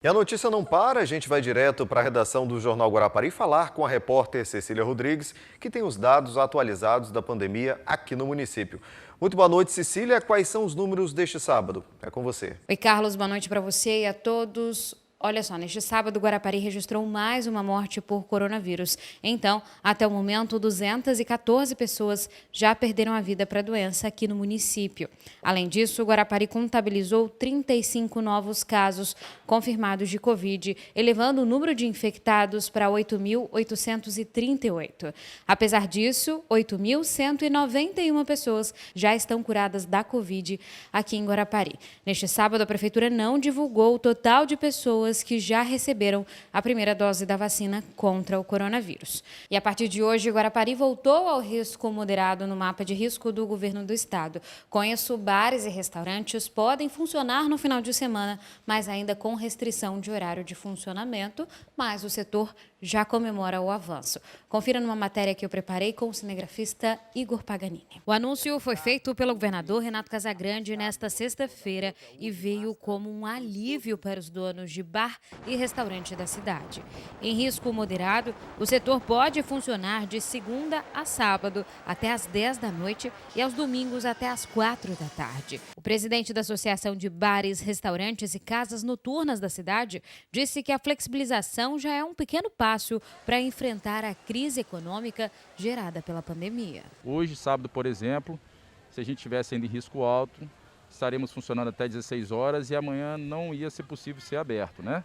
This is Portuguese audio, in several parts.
E a notícia não para, a gente vai direto para a redação do Jornal Guarapari falar com a repórter Cecília Rodrigues, que tem os dados atualizados da pandemia aqui no município. Muito boa noite, Cecília. Quais são os números deste sábado? É com você. Oi, Carlos, boa noite para você e a todos. Olha só, neste sábado, Guarapari registrou mais uma morte por coronavírus. Então, até o momento, 214 pessoas já perderam a vida para a doença aqui no município. Além disso, Guarapari contabilizou 35 novos casos confirmados de Covid, elevando o número de infectados para 8.838. Apesar disso, 8.191 pessoas já estão curadas da Covid aqui em Guarapari. Neste sábado, a Prefeitura não divulgou o total de pessoas que já receberam a primeira dose da vacina contra o coronavírus. E a partir de hoje, Guarapari voltou ao risco moderado no mapa de risco do governo do estado. Com isso, bares e restaurantes podem funcionar no final de semana, mas ainda com restrição de horário de funcionamento, mas o setor já comemora o avanço. Confira numa matéria que eu preparei com o cinegrafista Igor Paganini. O anúncio foi feito pelo governador Renato Casagrande nesta sexta-feira e veio como um alívio para os donos de bar e restaurante da cidade. Em risco moderado, o setor pode funcionar de segunda a sábado até às 10 da noite e aos domingos até às 4 da tarde. O presidente da Associação de Bares, Restaurantes e Casas Noturnas da cidade disse que a flexibilização já é um pequeno passo para enfrentar a crise econômica gerada pela pandemia. Hoje, sábado, por exemplo, se a gente estivesse ainda em risco alto, estaremos funcionando até 16 horas e amanhã não ia ser possível ser aberto, né?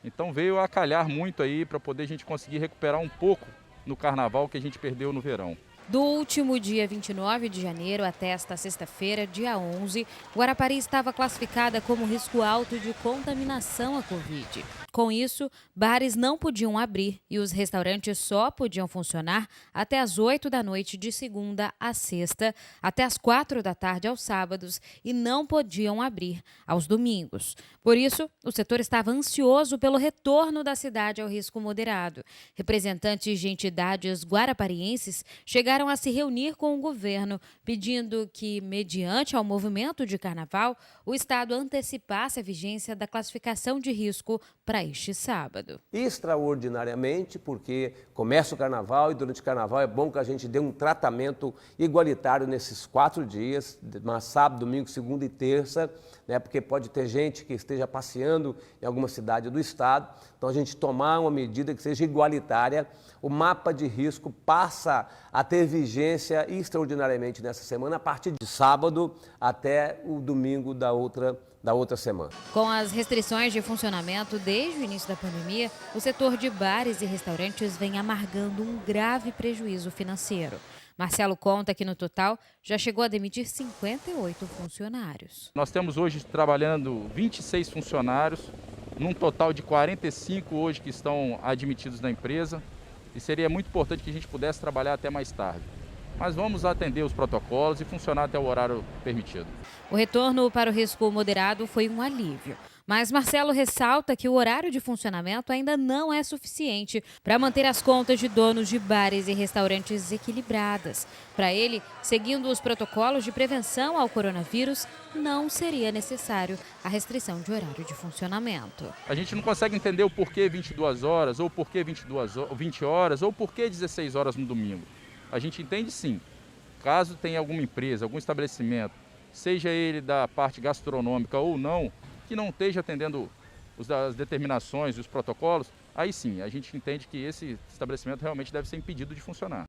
Então veio a calhar muito aí para poder a gente conseguir recuperar um pouco no carnaval que a gente perdeu no verão. Do último dia 29 de janeiro até esta sexta-feira, dia 11, Guarapari estava classificada como risco alto de contaminação à Covid. Com isso, bares não podiam abrir e os restaurantes só podiam funcionar até às 8 da noite de segunda a sexta, até às 4 da tarde aos sábados e não podiam abrir aos domingos. Por isso, o setor estava ansioso pelo retorno da cidade ao risco moderado. Representantes de entidades guaraparienses chegaram a se reunir com o governo, pedindo que, mediante ao movimento de carnaval, o estado antecipasse a vigência da classificação de risco para este sábado. Extraordinariamente, porque começa o carnaval e durante o carnaval é bom que a gente dê um tratamento igualitário nesses 4 dias, sábado, domingo, segunda e terça, né, porque pode ter gente que esteja passeando em alguma cidade do estado, então a gente tomar uma medida que seja igualitária. O mapa de risco passa a ter vigência extraordinariamente nessa semana, a partir de sábado até o domingo da outra semana. Com as restrições de funcionamento desde o início da pandemia, o setor de bares e restaurantes vem amargando um grave prejuízo financeiro. Marcelo conta que, no total, já chegou a demitir 58 funcionários. Nós temos hoje trabalhando 26 funcionários, num total de 45 hoje que estão admitidos na empresa, e seria muito importante que a gente pudesse trabalhar até mais tarde. Mas vamos atender os protocolos e funcionar até o horário permitido. O retorno para o risco moderado foi um alívio. Mas Marcelo ressalta que o horário de funcionamento ainda não é suficiente para manter as contas de donos de bares e restaurantes equilibradas. Para ele, seguindo os protocolos de prevenção ao coronavírus, não seria necessário a restrição de horário de funcionamento. A gente não consegue entender o porquê 22 horas, ou porquê 20 horas, ou porquê 16 horas no domingo. A gente entende sim, caso tenha alguma empresa, algum estabelecimento, seja ele da parte gastronômica ou não, que não esteja atendendo as determinações e os protocolos, aí sim, a gente entende que esse estabelecimento realmente deve ser impedido de funcionar.